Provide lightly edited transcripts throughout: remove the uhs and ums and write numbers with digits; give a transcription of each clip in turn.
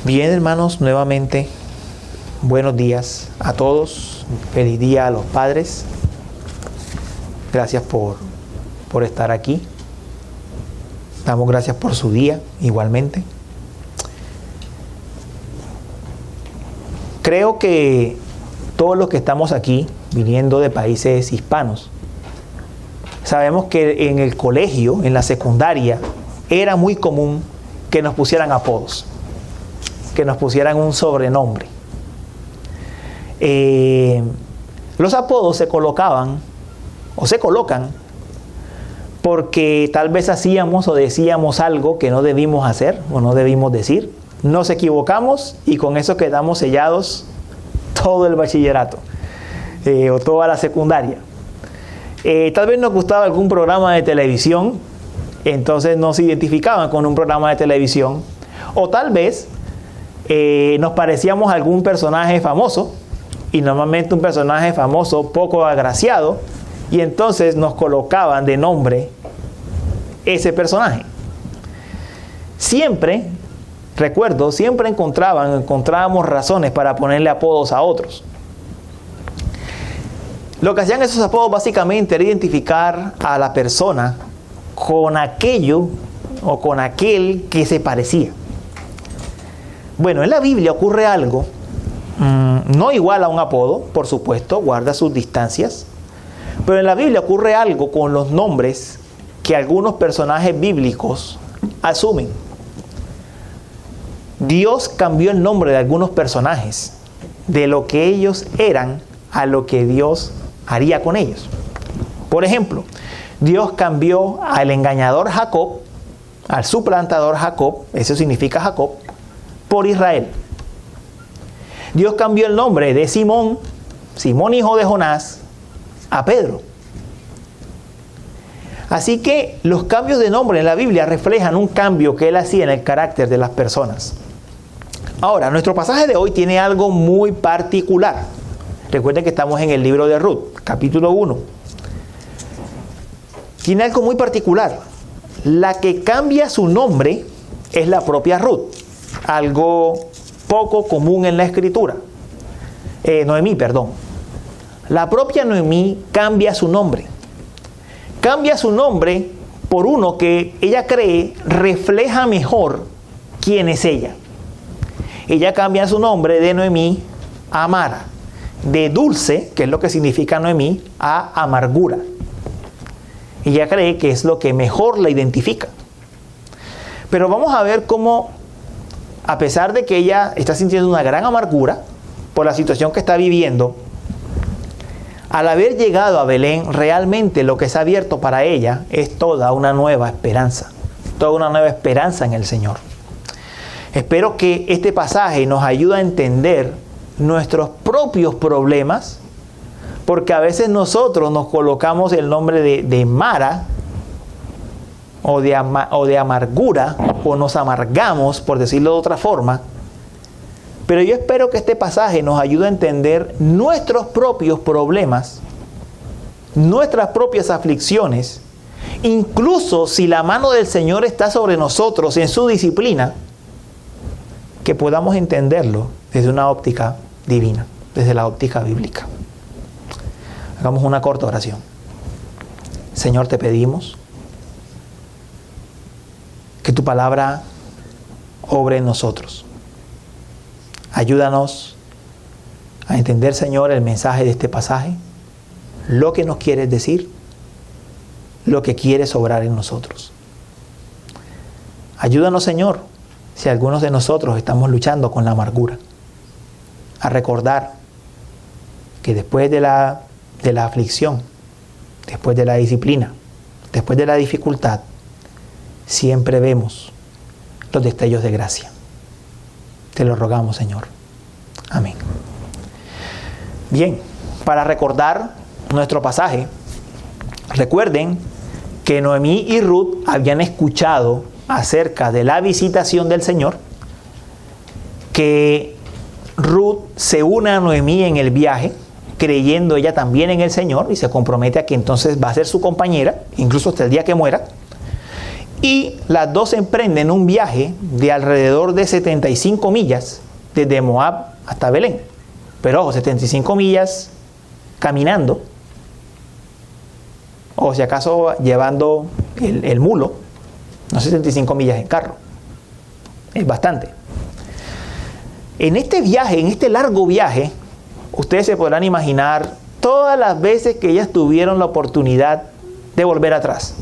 Bien, hermanos, nuevamente, buenos días a todos. Feliz día a los padres. Gracias por estar aquí. Damos gracias por su día, igualmente. Creo que todos los que estamos aquí, viniendo de países hispanos, sabemos que en el colegio, en la secundaria, era muy común que nos pusieran apodos, que nos pusieran un sobrenombre. Los apodos se colocaban o se colocan porque tal vez hacíamos o decíamos algo que no debimos hacer o no debimos decir. Nos equivocamos y con eso quedamos sellados todo el bachillerato o toda la secundaria. Tal vez nos gustaba algún programa de televisión, entonces nos identificaban con un programa de televisión, o tal vez nos parecíamos a algún personaje famoso, y normalmente un personaje famoso poco agraciado, y entonces nos colocaban de nombre ese personaje. Siempre encontrábamos razones para ponerle apodos a otros. Lo que hacían esos apodos básicamente era identificar a la persona con aquello o con aquel que se parecía. Bueno, en la Biblia ocurre algo, no igual a un apodo, por supuesto, guarda sus distancias, pero en la Biblia ocurre algo con los nombres que algunos personajes bíblicos asumen. Dios cambió el nombre de algunos personajes, de lo que ellos eran a lo que Dios haría con ellos. Por ejemplo, Dios cambió al engañador Jacob, al suplantador Jacob, eso significa Jacob, por Israel. Dios cambió el nombre de Simón hijo de Jonás, a Pedro. Así que los cambios de nombre en la Biblia reflejan un cambio que Él hacía en el carácter de las personas. Ahora, nuestro pasaje de hoy tiene algo muy particular. Recuerden que estamos en el libro de Ruth, capítulo 1. Tiene algo muy particular. La que cambia su nombre es la propia Ruth. Algo poco común en la escritura. Noemí, perdón. La propia Noemí cambia su nombre. Cambia su nombre por uno que ella cree refleja mejor quién es ella. Ella cambia su nombre de Noemí a Mara. De dulce, que es lo que significa Noemí, a amargura. Ella cree que es lo que mejor la identifica. Pero vamos a ver cómo, a pesar de que ella está sintiendo una gran amargura por la situación que está viviendo, al haber llegado a Belén, realmente lo que se ha abierto para ella es toda una nueva esperanza. Toda una nueva esperanza en el Señor. Espero que este pasaje nos ayude a entender nuestros propios problemas, porque a veces nosotros nos colocamos el nombre de Mara o de amargura, o nos amargamos, por decirlo de otra forma. Pero yo espero que este pasaje nos ayude a entender nuestros propios problemas, nuestras propias aflicciones, incluso si la mano del Señor está sobre nosotros en su disciplina, que podamos entenderlo desde una óptica divina, desde la óptica bíblica. Hagamos una corta oración. Señor, te pedimos que tu palabra obre en nosotros. Ayúdanos a entender, Señor, el mensaje de este pasaje, lo que nos quieres decir, lo que quieres obrar en nosotros. Ayúdanos, Señor, si algunos de nosotros estamos luchando con la amargura, a recordar que después de la aflicción, después de la disciplina, después de la dificultad, siempre vemos los destellos de gracia. Te lo rogamos, Señor. Amén. Bien, para recordar nuestro pasaje, recuerden que Noemí y Ruth habían escuchado acerca de la visitación del Señor, que Ruth se une a Noemí en el viaje, creyendo ella también en el Señor, y se compromete a que entonces va a ser su compañera, incluso hasta el día que muera. Y las dos emprenden un viaje de alrededor de 75 millas desde Moab hasta Belén. Pero ojo, 75 millas caminando, o si acaso llevando el mulo, no 75 millas en carro. Es bastante. En este viaje, en este largo viaje, ustedes se podrán imaginar todas las veces que ellas tuvieron la oportunidad de volver atrás.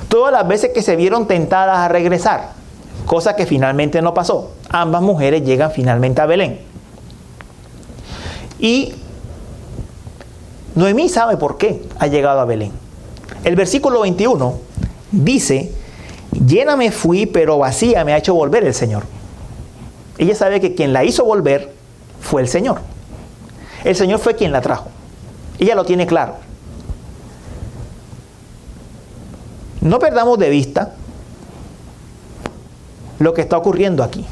Todas las veces que se vieron tentadas a regresar, cosa que finalmente no pasó. Ambas mujeres llegan finalmente a Belén. Y Noemí sabe por qué ha llegado a Belén. El versículo 21 dice: llena me fui, pero vacía me ha hecho volver el Señor. Ella sabe que quien la hizo volver fue el Señor. El Señor fue quien la trajo. Ella lo tiene claro. No perdamos de vista lo que está ocurriendo aquí.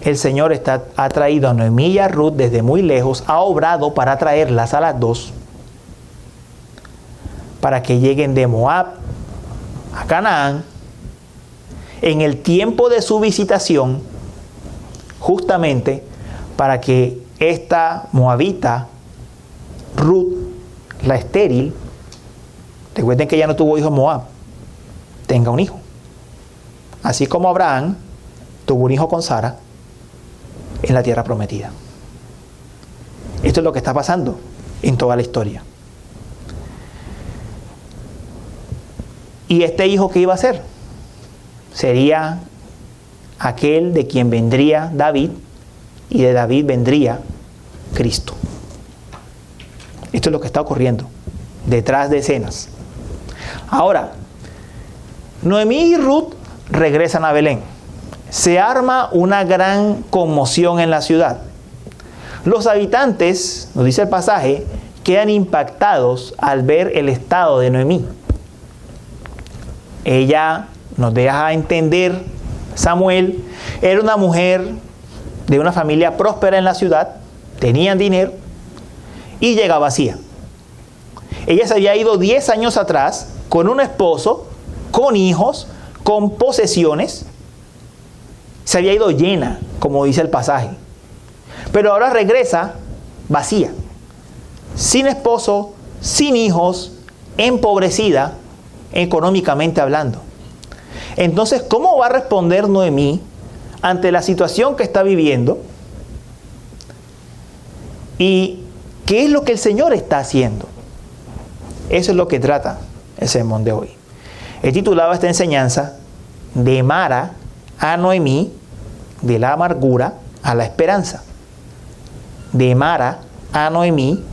El Señor ha traído a Noemí y a Ruth desde muy lejos, ha obrado para traerlas a las dos, para que lleguen de Moab a Canaán, en el tiempo de su visitación, justamente para que esta moabita, Ruth, la estéril, recuerden que ella no tuvo hijo en Moab, tenga un hijo. Así como Abraham tuvo un hijo con Sara en la tierra prometida. Esto es lo que está pasando en toda la historia. ¿Y este hijo qué iba a ser? Sería aquel de quien vendría David, y de David vendría Cristo. Esto es lo que está ocurriendo detrás de escenas. Ahora, Noemí y Ruth regresan a Belén. Se arma una gran conmoción en la ciudad. Los habitantes, nos dice el pasaje, quedan impactados al ver el estado de Noemí. Ella, nos deja entender, Samuel, era una mujer de una familia próspera en la ciudad, tenían dinero y llega vacía. Ella se había ido 10 años atrás con un esposo, con hijos, con posesiones. Se había ido llena, como dice el pasaje. Pero ahora regresa vacía, sin esposo, sin hijos, empobrecida, económicamente hablando. Entonces, ¿cómo va a responder Noemí ante la situación que está viviendo? ¿Y qué es lo que el Señor está haciendo? Eso es lo que trata el sermón de hoy. He titulado esta enseñanza: de Mara a Noemí, de la amargura a la esperanza. De Mara a Noemí,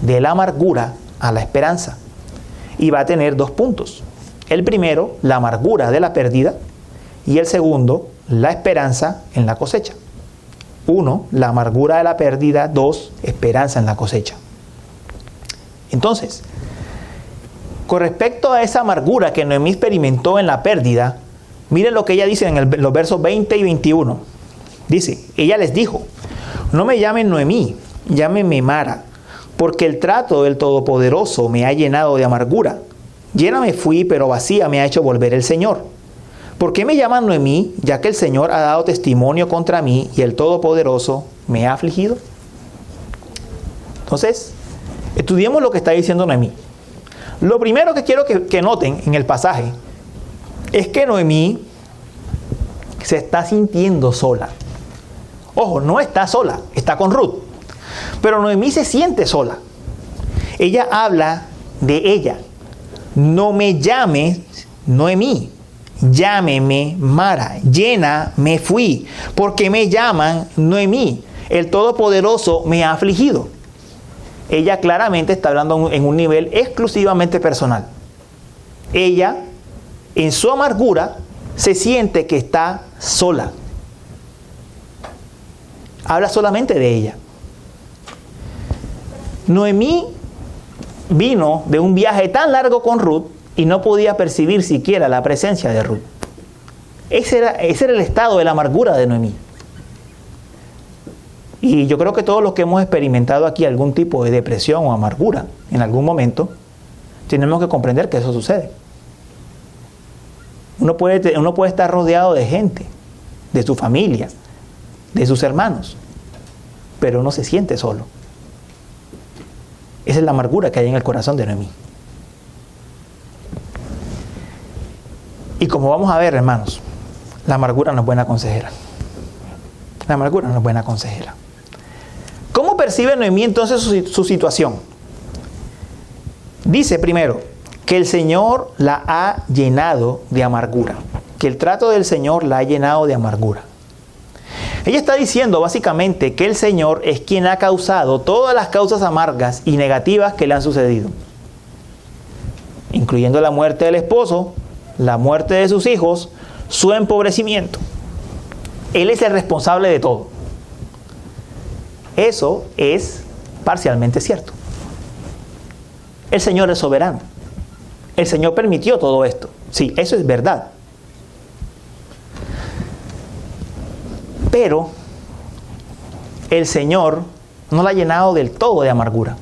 de la amargura a la esperanza. Y va a tener 2 puntos. El primero, la amargura de la pérdida, y el segundo, la esperanza en la cosecha. 1, la amargura de la pérdida. 2, esperanza en la cosecha. Entonces, con respecto a esa amargura que Noemí experimentó en la pérdida, miren lo que ella dice en los versos 20 y 21. Dice, ella les dijo: no me llamen Noemí, llámenme Mara, porque el trato del Todopoderoso me ha llenado de amargura. Llena me fui, pero vacía me ha hecho volver el Señor. ¿Por qué me llaman Noemí, ya que el Señor ha dado testimonio contra mí y el Todopoderoso me ha afligido? Entonces, estudiemos lo que está diciendo Noemí. Lo primero que quiero que noten en el pasaje es que Noemí se está sintiendo sola. Ojo, no está sola, está con Ruth. Pero Noemí se siente sola. Ella habla de ella. No me llames Noemí, llámeme Mara. Llena me fui, porque me llaman Noemí. El Todopoderoso me ha afligido. Ella claramente está hablando en un nivel exclusivamente personal. Ella, en su amargura, se siente que está sola. Habla solamente de ella. Noemí vino de un viaje tan largo con Ruth y no podía percibir siquiera la presencia de Ruth. Ese era el estado de la amargura de Noemí. Y yo creo que todos los que hemos experimentado aquí algún tipo de depresión o amargura en algún momento, tenemos que comprender que eso sucede. Uno puede estar rodeado de gente, de su familia, de sus hermanos, pero uno se siente solo. Esa es la amargura que hay en el corazón de Noemí. Y como vamos a ver, hermanos, la amargura no es buena consejera. La amargura no es buena consejera. ¿Cómo percibe Noemí entonces su situación? Dice primero que el Señor la ha llenado de amargura, que el trato del Señor la ha llenado de amargura. Ella está diciendo básicamente que el Señor es quien ha causado todas las causas amargas y negativas que le han sucedido, incluyendo la muerte del esposo, la muerte de sus hijos, su empobrecimiento. Él es el responsable de todo. Eso es parcialmente cierto. El Señor es soberano. El Señor permitió todo esto. Sí, eso es verdad. Pero el Señor no la ha llenado del todo de amargura.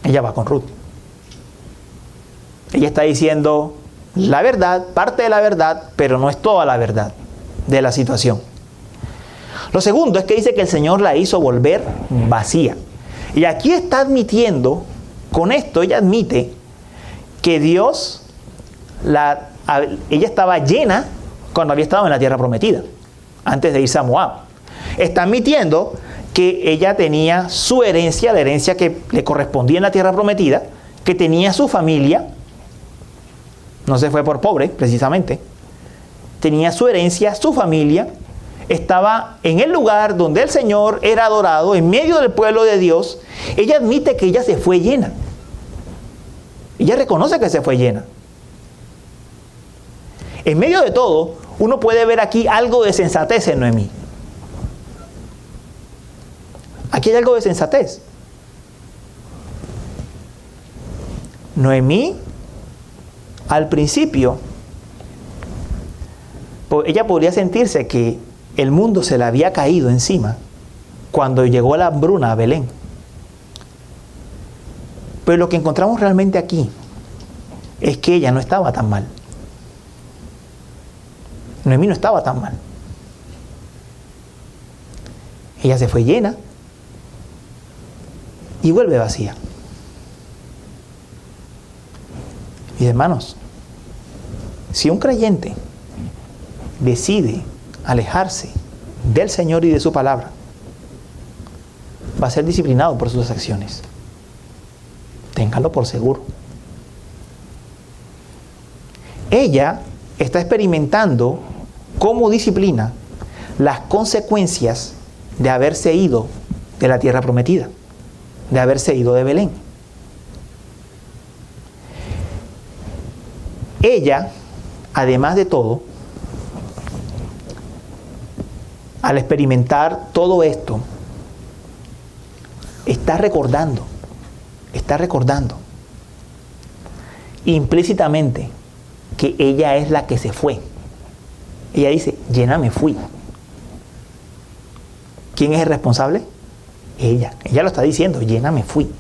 Ella va con Ruth. Ella está diciendo la verdad, parte de la verdad, pero no es toda la verdad de la situación. Lo segundo es que dice que el Señor la hizo volver vacía. Y aquí está admitiendo, con esto ella admite que Dios, ella estaba llena cuando había estado en la tierra prometida, antes de irse a Moab. Está admitiendo que ella tenía su herencia, la herencia que le correspondía en la tierra prometida, que tenía su familia, no se fue por pobre precisamente, tenía su herencia, su familia, estaba en el lugar donde el Señor era adorado, en medio del pueblo de Dios. Ella admite que ella se fue llena. Ella reconoce que se fue llena. En medio de todo, uno puede ver aquí algo de sensatez en Noemí. Aquí hay algo de sensatez. Noemí, al principio, ella podría sentirse que el mundo se le había caído encima cuando llegó la hambruna a Belén. Pero lo que encontramos realmente aquí es que ella no estaba tan mal. Noemí no estaba tan mal. Ella se fue llena y vuelve vacía. Y hermanos, si un creyente decide alejarse del Señor y de su palabra, va a ser disciplinado por sus acciones. Ténganlo por seguro. Ella está experimentando como disciplina las consecuencias de haberse ido de la tierra prometida, de haberse ido de Belén. Ella, además de todo, al experimentar todo esto, está recordando implícitamente que ella es la que se fue. Ella dice, llena me fui. ¿Quién es el responsable? Ella lo está diciendo, llena me fui.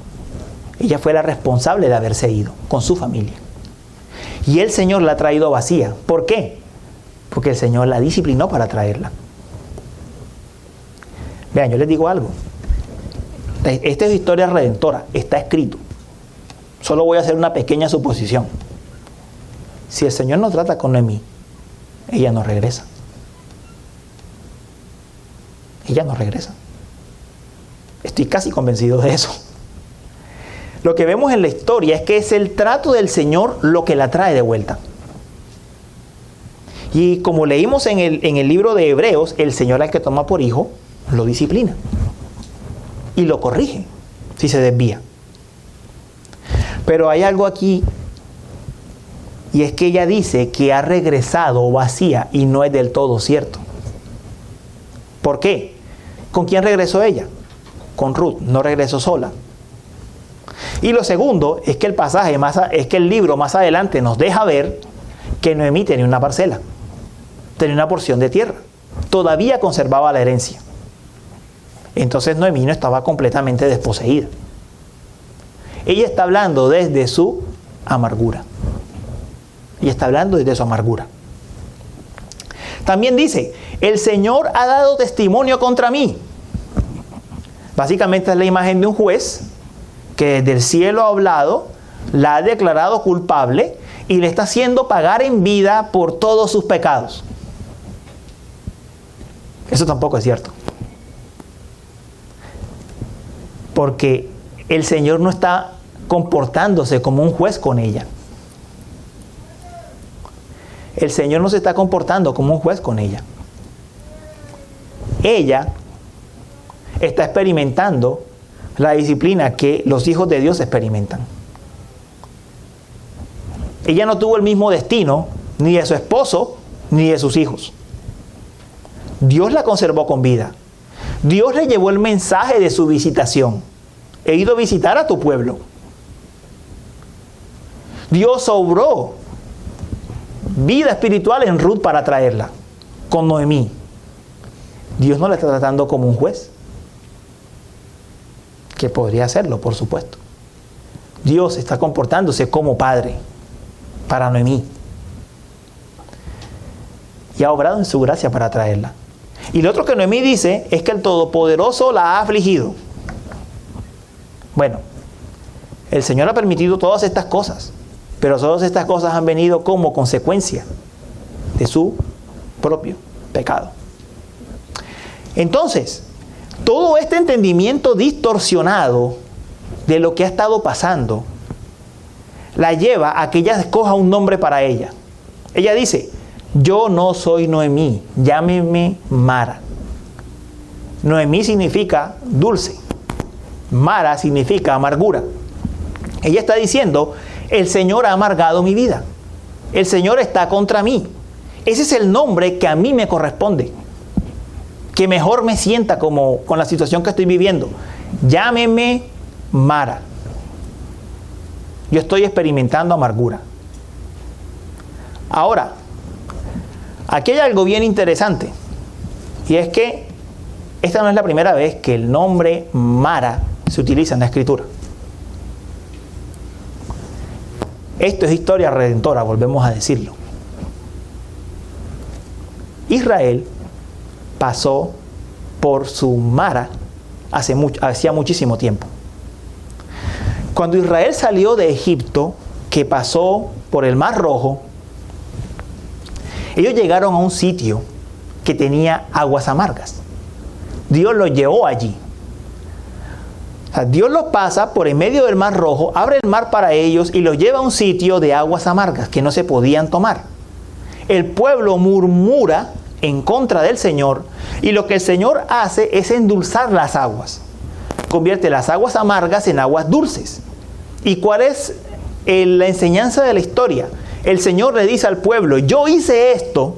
Ella fue la responsable de haberse ido con su familia. Y el Señor la ha traído vacía. ¿Por qué? Porque el Señor la disciplinó para traerla. Vean, yo les digo algo. Esta es historia redentora, está escrito. Solo voy a hacer una pequeña suposición. Si el Señor no trata con Noemí, ella no regresa. Ella no regresa. Estoy casi convencido de eso. Lo que vemos en la historia es que es el trato del Señor lo que la trae de vuelta. Y como leímos en el libro de Hebreos, el Señor al que toma por hijo lo disciplina y lo corrige si se desvía. Pero hay algo aquí, y es que ella dice que ha regresado vacía, y no es del todo cierto. ¿Por qué? ¿Con quién regresó ella? Con Ruth, no regresó sola. Y lo segundo es que el libro más adelante nos deja ver que Noemí tenía una parcela, tenía una porción de tierra, todavía conservaba la herencia. Entonces Noemí no estaba completamente desposeída. Ella está hablando desde su amargura. Y está hablando desde su amargura. También dice, el Señor ha dado testimonio contra mí. Básicamente es la imagen de un juez que desde el cielo ha hablado, la ha declarado culpable y le está haciendo pagar en vida por todos sus pecados. Eso tampoco es cierto. Porque el Señor no está comportándose como un juez con ella. El Señor no se está comportando como un juez con ella. Ella está experimentando la disciplina que los hijos de Dios experimentan. Ella no tuvo el mismo destino ni de su esposo ni de sus hijos. Dios la conservó con vida. Dios le llevó el mensaje de su visitación. He ido a visitar a tu pueblo. Dios obró vida espiritual en Ruth para traerla con Noemí. Dios no la está tratando como un juez, que podría hacerlo, por supuesto. Dios está comportándose como padre para Noemí y ha obrado en su gracia para traerla. Y lo otro que Noemí dice es que el Todopoderoso la ha afligido. Bueno, el Señor ha permitido todas estas cosas, pero todas estas cosas han venido como consecuencia de su propio pecado. Entonces, todo este entendimiento distorsionado de lo que ha estado pasando la lleva a que ella escoja un nombre para ella. Ella dice, yo no soy Noemí, llámeme Mara. Noemí significa dulce. Mara significa amargura. Ella está diciendo, el Señor ha amargado mi vida. El Señor está contra mí. Ese es el nombre que a mí me corresponde, que mejor me sienta con la situación que estoy viviendo. Llámeme Mara. Yo estoy experimentando amargura. Ahora, aquí hay algo bien interesante, y es que esta no es la primera vez que el nombre Mara se utiliza en la Escritura. Esto es historia redentora, volvemos a decirlo. Israel pasó por su Mara hacía muchísimo tiempo. Cuando Israel salió de Egipto, que pasó por el Mar Rojo, ellos llegaron a un sitio que tenía aguas amargas. Dios los llevó allí. O sea, Dios los pasa por en medio del Mar Rojo, abre el mar para ellos y los lleva a un sitio de aguas amargas que no se podían tomar. El pueblo murmura en contra del Señor y lo que el Señor hace es endulzar las aguas. Convierte las aguas amargas en aguas dulces. ¿Y cuál es la enseñanza de la historia? El Señor le dice al pueblo, yo hice esto.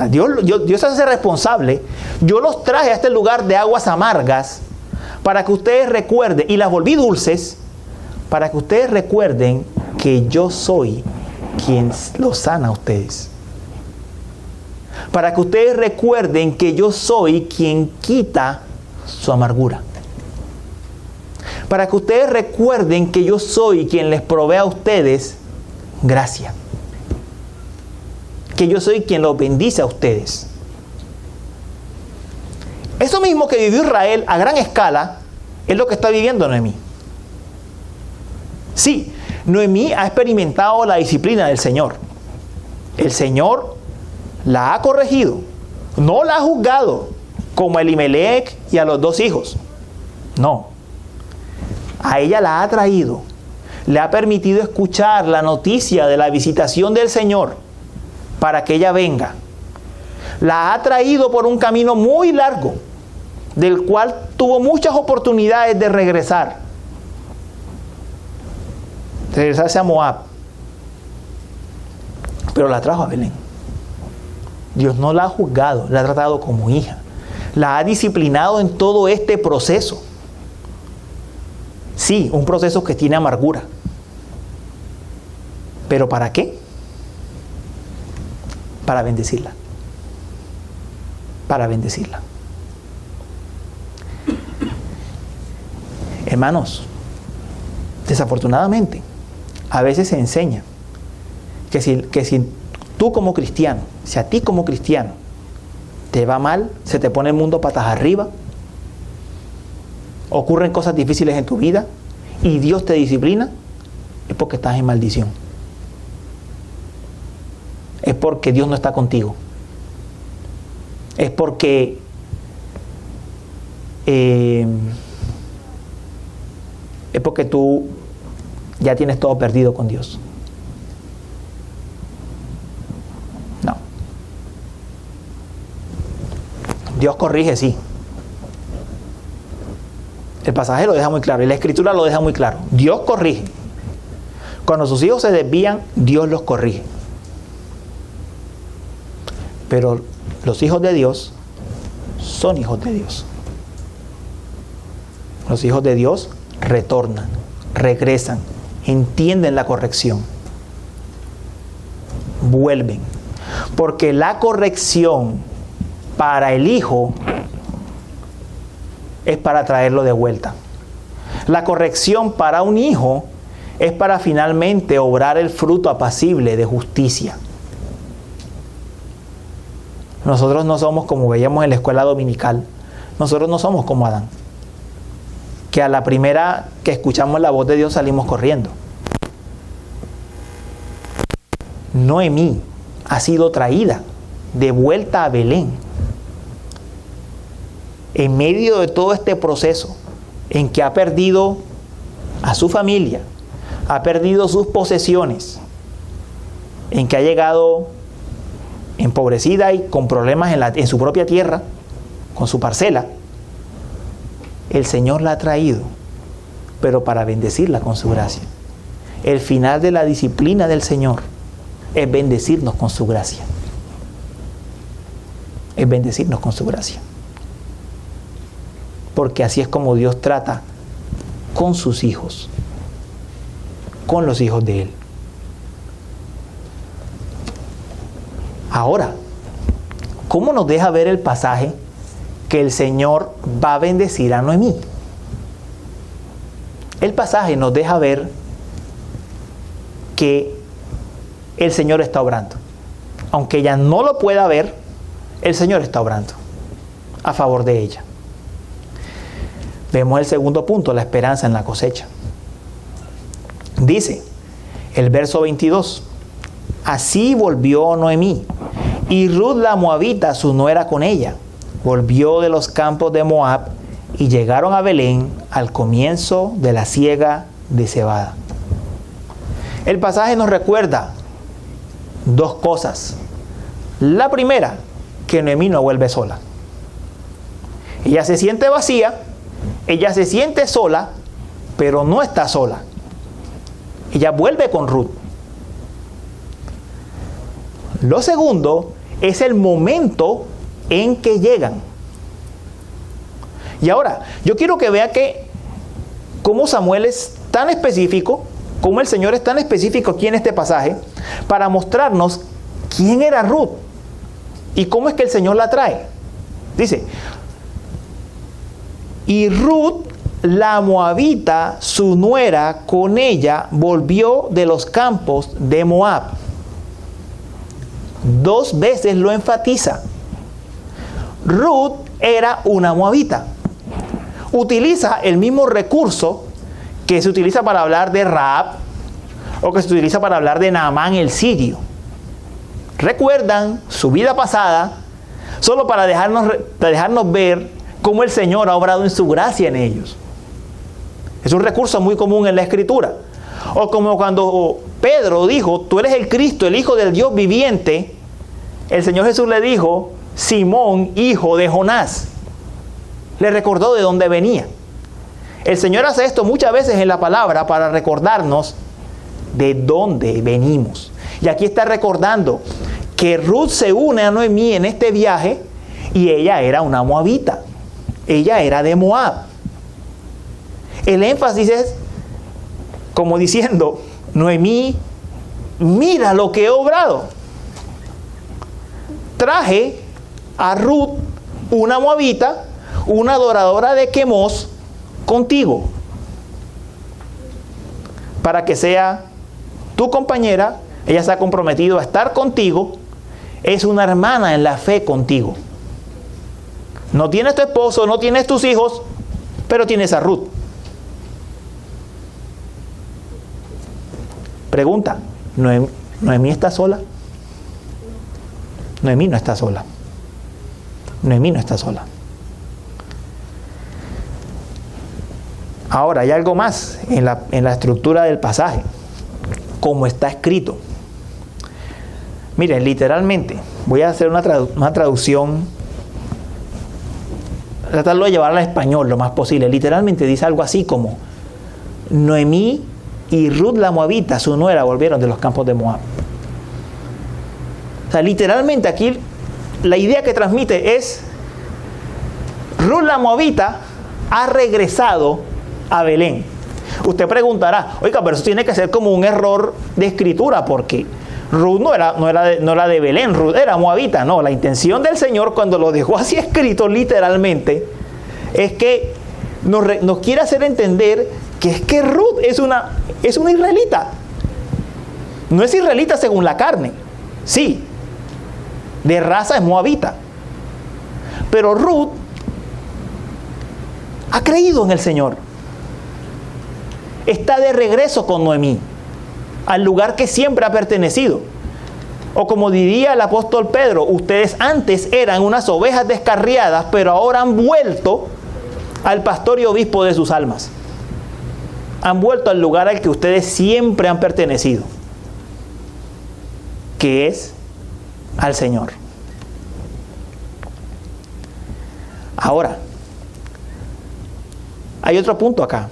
Dios se hace responsable. Yo los traje a este lugar de aguas amargas para que ustedes recuerden, y las volví dulces, para que ustedes recuerden que yo soy quien los sana a ustedes. Para que ustedes recuerden que yo soy quien quita su amargura. Para que ustedes recuerden que yo soy quien les provee a ustedes gracia. Que yo soy quien los bendice a ustedes. Eso mismo que vivió Israel a gran escala es lo que está viviendo Noemí. Sí, Noemí ha experimentado la disciplina del Señor. El Señor la ha corregido, no la ha juzgado como a Elimelech y a los 2 hijos. No. A ella la ha traído, le ha permitido escuchar la noticia de la visitación del Señor para que ella venga. La ha traído por un camino muy largo, del cual tuvo muchas oportunidades de regresarse a Moab, pero la trajo a Belén. Dios no la ha juzgado, la ha tratado como hija, la ha disciplinado en todo este proceso. Sí, un proceso que tiene amargura. ¿Pero para qué? Para bendecirla. Para bendecirla. Hermanos, desafortunadamente, a veces se enseña que si tú como cristiano, si a ti como cristiano te va mal, se te pone el mundo patas arriba, ocurren cosas difíciles en tu vida y Dios te disciplina, es porque estás en maldición. Es porque Dios no está contigo. Es porque tú ya tienes todo perdido con Dios. No. Dios corrige, sí. El pasaje lo deja muy claro y la Escritura lo deja muy claro. Dios corrige. Cuando sus hijos se desvían, Dios los corrige. Pero los hijos de Dios son hijos de Dios. Los hijos de Dios retornan, regresan, entienden la corrección, vuelven. Porque la corrección para el hijo es para traerlo de vuelta. La corrección para un hijo es para finalmente obrar el fruto apacible de justicia. Nosotros no somos como veíamos en la escuela dominical. Nosotros no somos como Adán, que a la primera que escuchamos la voz de Dios salimos corriendo. Noemí ha sido traída de vuelta a Belén en medio de todo este proceso en que ha perdido a su familia, ha perdido sus posesiones, en que ha llegado empobrecida y con problemas en su propia tierra, con su parcela. El Señor la ha traído, pero para bendecirla con su gracia. El final de la disciplina del Señor es bendecirnos con su gracia. Es bendecirnos con su gracia. Porque así es como Dios trata con sus hijos, con los hijos de Él. Ahora, ¿cómo nos deja ver el pasaje que el Señor va a bendecir a Noemí? El pasaje nos deja ver que el Señor está obrando. Aunque ella no lo pueda ver, el Señor está obrando a favor de ella. Vemos el segundo punto, la esperanza en la cosecha. Dice el verso 22: así volvió Noemí, y Ruth la moabita, su nuera, con ella. Volvió de los campos de Moab y llegaron a Belén al comienzo de la siega de cebada. El pasaje nos recuerda dos cosas. La primera, que Noemí no vuelve sola. Ella se siente vacía, ella se siente sola, pero no está sola. Ella vuelve con Ruth. Lo segundo es el momento en que llegan. Y ahora, yo quiero que vea que cómo Samuel es tan específico, cómo el Señor es tan específico aquí en este pasaje, para mostrarnos quién era Ruth y cómo es que el Señor la trae. Dice: y Ruth la moabita, su nuera, con ella volvió de los campos de Moab. Dos veces lo enfatiza. Ruth era una moabita. Utiliza el mismo recurso que se utiliza para hablar de Rahab o que se utiliza para hablar de Naamán el sirio. Recuerdan su vida pasada solo para dejarnos ver cómo el Señor ha obrado en su gracia en ellos. Es un recurso muy común en la Escritura. O como cuando Pedro dijo: tú eres el Cristo, el Hijo del Dios viviente. El Señor Jesús le dijo: Simón, hijo de Jonás. Le recordó de dónde venía. El Señor hace esto muchas veces en la palabra para recordarnos de dónde venimos. Y aquí está recordando que Ruth se une a Noemí en este viaje y ella era una moabita. Ella era de Moab. El énfasis es como diciendo: Noemí, mira lo que he obrado. Traje a Ruth, una moabita, una adoradora de Quemos, contigo, para que sea tu compañera, ella se ha comprometido a estar contigo, es una hermana en la fe contigo. No tienes tu esposo, no tienes tus hijos, pero tienes a Ruth. Pregunta, ¿Noemí está sola? Noemí no está sola. Noemí no está sola. Ahora, hay algo más en la estructura del pasaje, como está escrito. Miren, literalmente, voy a hacer una traducción, tratarlo de llevarla al español lo más posible. Literalmente dice algo así como: Noemí y Ruth la Moabita, su nuera, volvieron de los campos de Moab. O sea, literalmente aquí la idea que transmite es: Ruth la Moabita ha regresado a Belén. Usted preguntará, oiga, pero eso tiene que ser como un error de escritura, porque Ruth no era de Belén, Ruth era moabita. No, la intención del Señor cuando lo dejó así escrito literalmente es que nos quiere hacer entender que es que Ruth es una israelita. No es israelita según la carne, sí, de raza es moabita, pero Ruth ha creído en el Señor. Está de regreso con Noemí al lugar que siempre ha pertenecido. O como diría el apóstol Pedro, ustedes antes eran unas ovejas descarriadas, pero ahora han vuelto al pastor y obispo de sus almas. Han vuelto al lugar al que ustedes siempre han pertenecido, que es al Señor. Ahora, hay otro punto acá,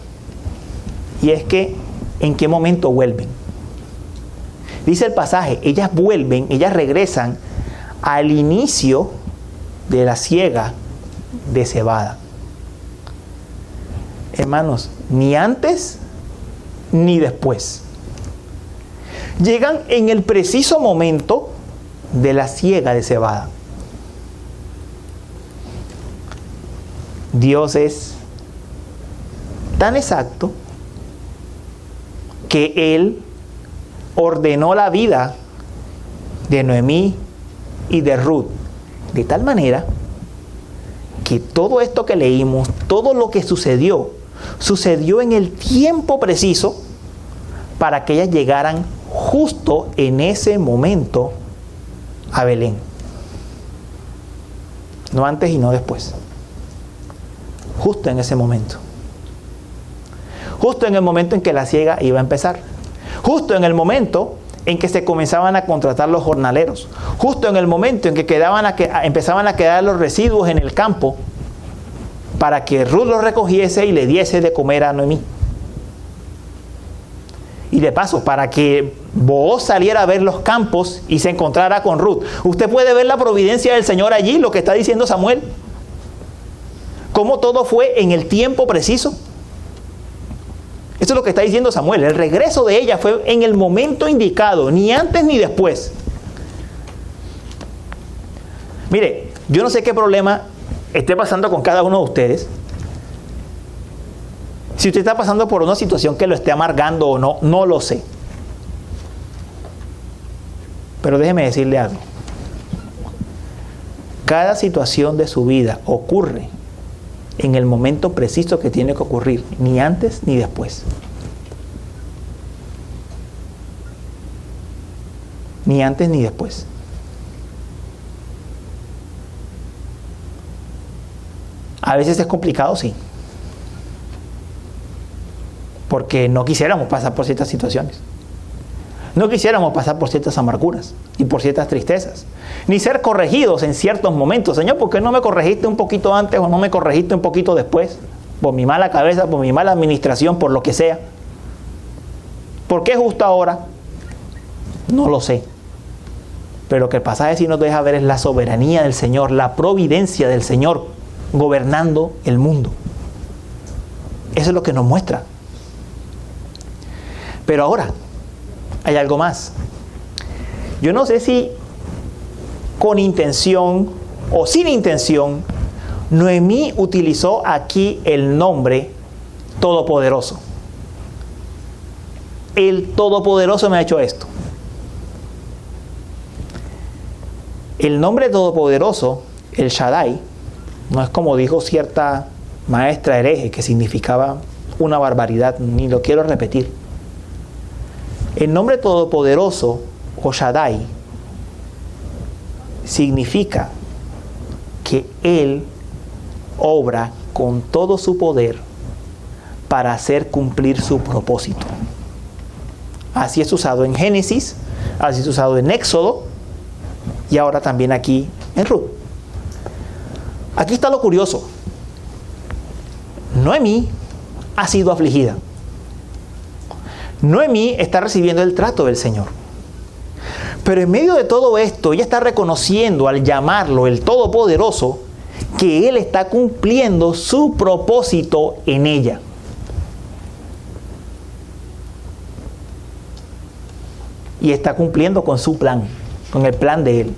y es que ¿en qué momento vuelven? Dice el pasaje, ellas vuelven, ellas regresan al inicio de la siega de cebada. Hermanos, ni antes ni después. Llegan en el preciso momento de la siega de cebada. Dios es tan exacto que Él ordenó la vida de Noemí y de Ruth de tal manera que todo esto que leímos, todo lo que sucedió en el tiempo preciso para que ellas llegaran justo en ese momento a Belén. No antes y no después. Justo en ese momento. Justo en el momento en que la siega iba a empezar. Justo en el momento en que se comenzaban a contratar los jornaleros. Justo en el momento en que empezaban a quedar los residuos en el campo para que Ruth los recogiese y le diese de comer a Noemí. Y de paso, para que Booz saliera a ver los campos y se encontrara con Ruth. Usted puede ver la providencia del Señor allí, lo que está diciendo Samuel. Cómo todo fue en el tiempo preciso. Esto es lo que está diciendo Samuel. El regreso de ella fue en el momento indicado, ni antes ni después. Mire, yo no sé qué problema esté pasando con cada uno de ustedes. Si usted está pasando por una situación que lo esté amargando o no, no lo sé. Pero déjeme decirle algo. Cada situación de su vida ocurre en el momento preciso que tiene que ocurrir, ni antes ni después. Ni antes ni después. A veces es complicado, sí. Porque no quisiéramos pasar por ciertas situaciones. No quisiéramos pasar por ciertas amarguras y por ciertas tristezas. Ni ser corregidos en ciertos momentos. Señor, ¿por qué no me corregiste un poquito antes o no me corregiste un poquito después? Por mi mala cabeza, por mi mala administración, por lo que sea. ¿Por qué justo ahora? No lo sé. Pero lo que el pasaje sí nos deja ver es la soberanía del Señor, la providencia del Señor gobernando el mundo. Eso es lo que nos muestra. Pero ahora hay algo más. Yo no sé si con intención o sin intención, Noemí utilizó aquí el nombre Todopoderoso. El Todopoderoso me ha hecho esto. El nombre todopoderoso, el Shaddai, no es como dijo cierta maestra hereje que significaba una barbaridad, ni lo quiero repetir. El nombre todopoderoso o Shaddai significa que Él obra con todo su poder para hacer cumplir su propósito. Así es usado en Génesis, así es usado en Éxodo y ahora también aquí en Ruth. Aquí está lo curioso. Noemí ha sido afligida. Noemí está recibiendo el trato del Señor. Pero en medio de todo esto, ella está reconociendo al llamarlo el Todopoderoso que Él está cumpliendo su propósito en ella. Y está cumpliendo con su plan, con el plan de Él.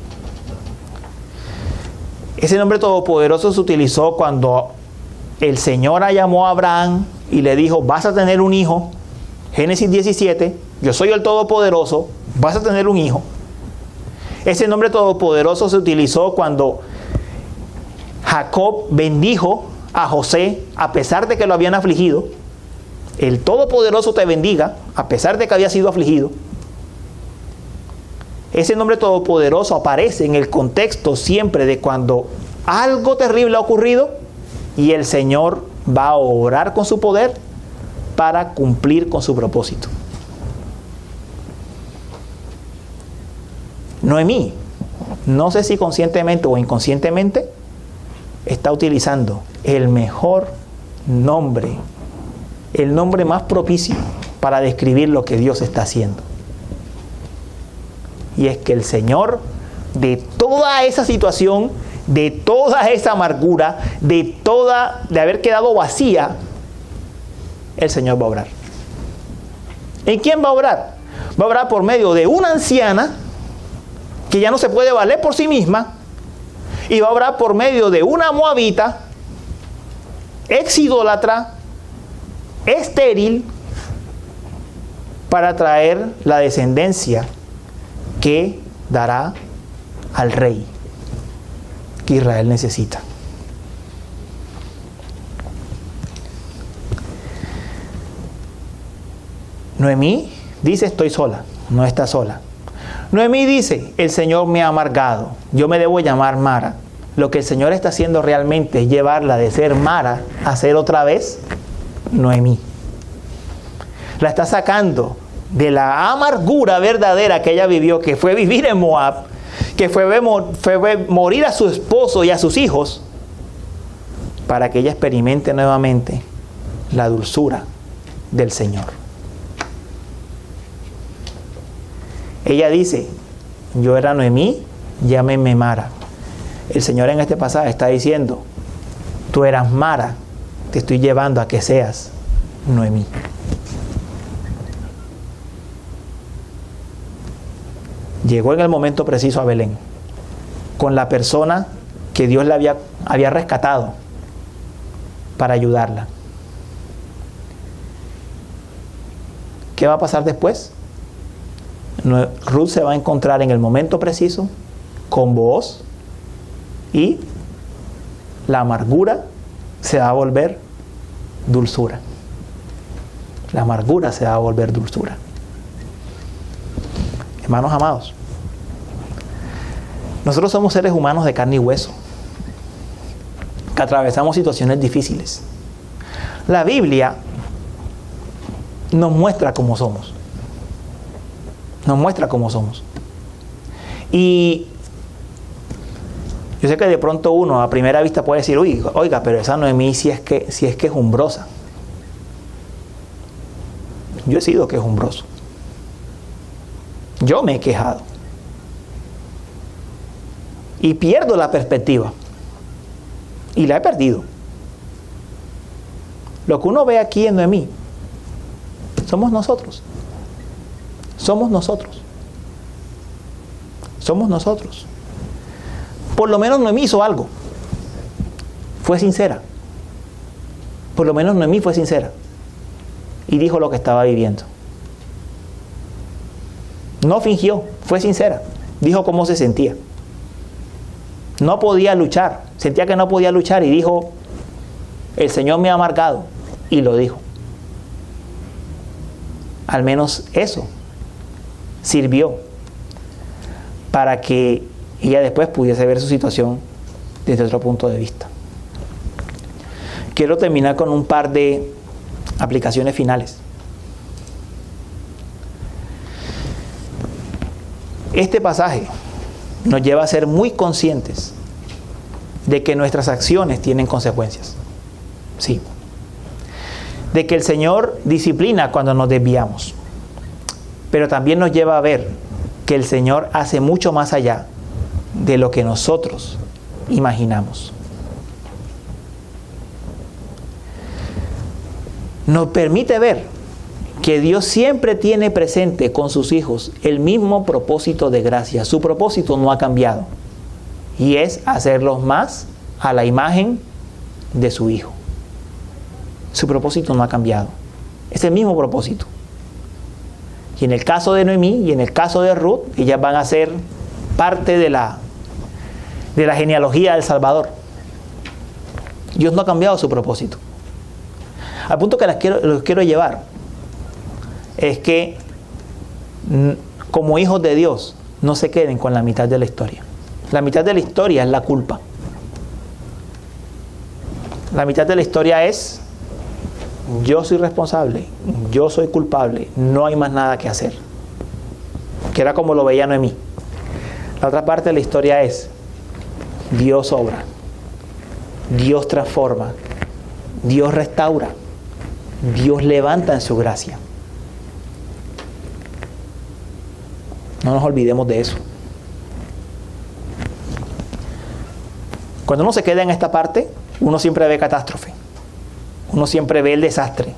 Ese nombre todopoderoso se utilizó cuando el Señor llamó a Abraham y le dijo, vas a tener un hijo. Génesis 17, yo soy el Todopoderoso, vas a tener un hijo. Ese nombre todopoderoso se utilizó cuando Jacob bendijo a José a pesar de que lo habían afligido. El Todopoderoso te bendiga a pesar de que había sido afligido. Ese nombre todopoderoso aparece en el contexto siempre de cuando algo terrible ha ocurrido y el Señor va a obrar con su poder para cumplir con su propósito. Noemí, no sé si conscientemente o inconscientemente, está utilizando el mejor nombre, el nombre más propicio para describir lo que Dios está haciendo. Y es que el Señor, de toda esa situación, de toda esa amargura, de haber quedado vacía, el Señor va a obrar. ¿En quién va a obrar? Va a obrar por medio de una anciana que ya no se puede valer por sí misma, y va a obrar por medio de una moabita, ex idólatra, estéril, para traer la descendencia que dará al rey que Israel necesita. Noemí dice, estoy sola. No está sola. Noemí dice, el Señor me ha amargado, yo me debo llamar Mara. Lo que el Señor está haciendo realmente es llevarla de ser Mara a ser otra vez Noemí. La está sacando de la amargura verdadera que ella vivió, que fue vivir en Moab, que fue morir a su esposo y a sus hijos, para que ella experimente nuevamente la dulzura del Señor. Ella dice, yo era Noemí, llámenme Mara. El Señor en este pasaje está diciendo, tú eras Mara, te estoy llevando a que seas Noemí. Llegó en el momento preciso a Belén, con la persona que Dios le había rescatado para ayudarla. ¿Qué va a pasar después? Ruth se va a encontrar en el momento preciso con Booz y la amargura se va a volver dulzura. La amargura se va a volver dulzura. Hermanos amados, nosotros somos seres humanos de carne y hueso, que atravesamos situaciones difíciles. La Biblia nos muestra cómo somos. Nos muestra cómo somos. Y yo sé que de pronto uno a primera vista puede decir, oiga, pero esa Noemí si es que es quejumbrosa. Yo he sido quejumbroso. Yo me he quejado. Y pierdo la perspectiva. Y la he perdido. Lo que uno ve aquí en Noemí, somos nosotros. Somos nosotros. Somos nosotros. Por lo menos Noemí hizo algo. Fue sincera. Por lo menos Noemí fue sincera. Y dijo lo que estaba viviendo. No fingió, fue sincera. Dijo cómo se sentía. No podía luchar, sentía que no podía luchar y dijo, el Señor me ha marcado, y lo dijo. Al menos eso sirvió para que ella después pudiese ver su situación desde otro punto de vista. Quiero terminar con un par de aplicaciones finales. Este pasaje nos lleva a ser muy conscientes de que nuestras acciones tienen consecuencias. Sí. De que el Señor disciplina cuando nos desviamos. Pero también nos lleva a ver que el Señor hace mucho más allá de lo que nosotros imaginamos. Nos permite ver que Dios siempre tiene presente con sus hijos el mismo propósito de gracia. Su propósito no ha cambiado. Y es hacerlos más a la imagen de su Hijo. Su propósito no ha cambiado. Es el mismo propósito. Y en el caso de Noemí y en el caso de Ruth, ellas van a ser parte de la genealogía del Salvador. Dios no ha cambiado su propósito. Al punto que los quiero llevar es que como hijos de Dios no se queden con la mitad de la historia. La mitad de la historia es la culpa. La mitad de la historia es yo soy responsable, yo soy culpable, no hay más nada que hacer. Que era como lo veía Noemí. La otra parte de la historia es Dios obra, Dios transforma, Dios restaura, Dios levanta en su gracia. No nos olvidemos de eso. Cuando uno se queda en esta parte, uno siempre ve catástrofe. Uno siempre ve el desastre.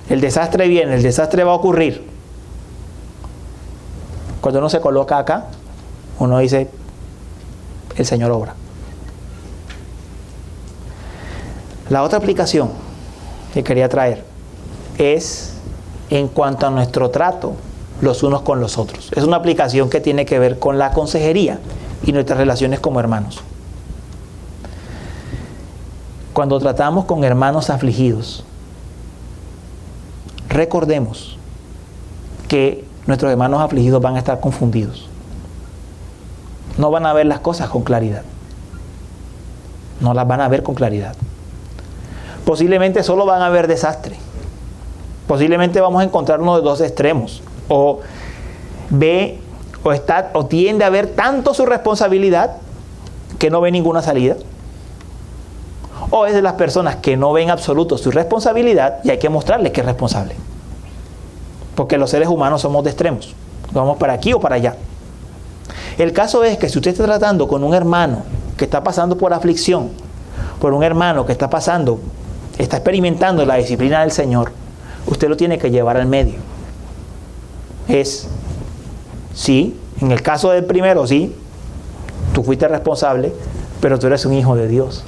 El desastre viene, el desastre va a ocurrir. Cuando uno se coloca acá, uno dice, el Señor obra. La otra aplicación que quería traer es en cuanto a nuestro trato los unos con los otros. Es una aplicación que tiene que ver con la consejería y nuestras relaciones como hermanos. Cuando tratamos con hermanos afligidos, recordemos que nuestros hermanos afligidos van a estar confundidos. No van a ver las cosas con claridad. No las van a ver con claridad. Posiblemente solo van a ver desastre. Posiblemente vamos a encontrar uno de dos extremos. O ve o tiende a ver tanto su responsabilidad que no ve ninguna salida. O es de las personas que no ven en absoluto su responsabilidad y hay que mostrarles que es responsable. Porque los seres humanos somos de extremos. Vamos para aquí o para allá. El caso es que si usted está tratando con un hermano que está pasando por aflicción, por un hermano que está experimentando la disciplina del Señor, usted lo tiene que llevar al medio. Sí, en el caso del primero, sí, tú fuiste responsable, pero tú eres un hijo de Dios.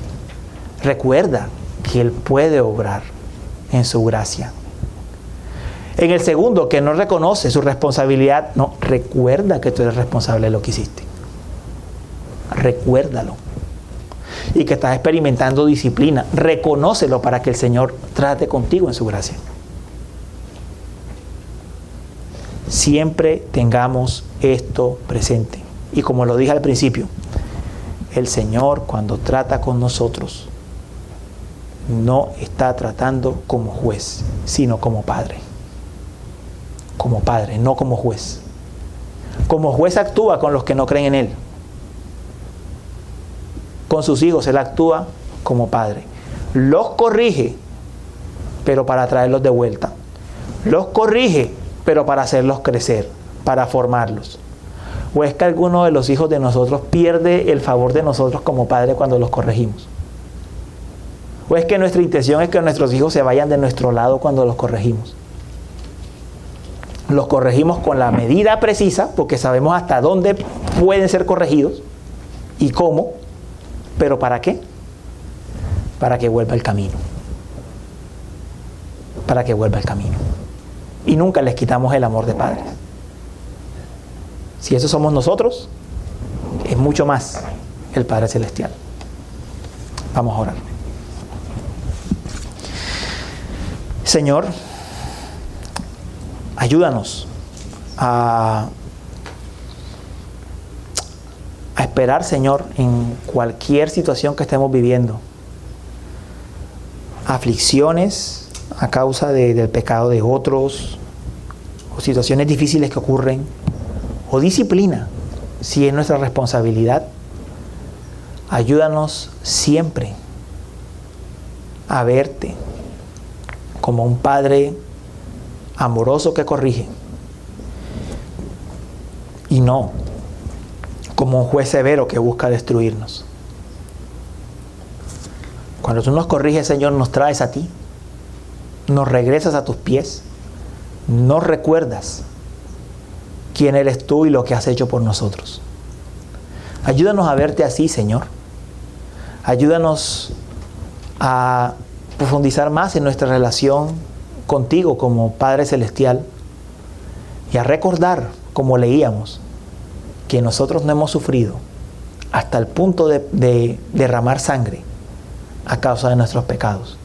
Recuerda que Él puede obrar en su gracia. En el segundo, que no reconoce su responsabilidad, no, recuerda que tú eres responsable de lo que hiciste. Recuérdalo. Y que estás experimentando disciplina, reconócelo para que el Señor trate contigo en su gracia. Siempre tengamos esto presente. Y como lo dije al principio, el Señor cuando trata con nosotros no está tratando como juez, sino como padre. Como padre, no como juez. Como juez actúa con los que no creen en Él. Con sus hijos Él actúa como padre. Los corrige, pero para traerlos de vuelta. Los corrige, pero para hacerlos crecer, para formarlos. ¿O es que alguno de los hijos de nosotros pierde el favor de nosotros como padre cuando los corregimos? ¿O es que nuestra intención es que nuestros hijos se vayan de nuestro lado cuando los corregimos? Los corregimos con la medida precisa, porque sabemos hasta dónde pueden ser corregidos y cómo, pero ¿para qué? Para que vuelva el camino. Para que vuelva el camino. Y nunca les quitamos el amor de padres. Si eso somos nosotros, es mucho más el Padre Celestial. Vamos a orar. Señor, ayúdanos a esperar, Señor, en cualquier situación que estemos viviendo. Aflicciones a causa del pecado de otros, o situaciones difíciles que ocurren, o disciplina, si es nuestra responsabilidad. Ayúdanos siempre a verte como un Padre amoroso que corrige, y no como un juez severo que busca destruirnos. Cuando tú nos corriges, Señor, nos traes a ti, nos regresas a tus pies, nos recuerdas quién eres tú y lo que has hecho por nosotros. Ayúdanos a verte así, Señor. Ayúdanos a profundizar más en nuestra relación contigo como Padre Celestial y a recordar, como leíamos, que nosotros no hemos sufrido hasta el punto de derramar sangre a causa de nuestros pecados,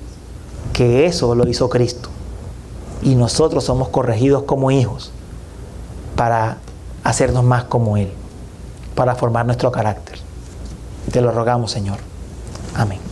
que eso lo hizo Cristo, y nosotros somos corregidos como hijos para hacernos más como Él, para formar nuestro carácter. Te lo rogamos, Señor. Amén.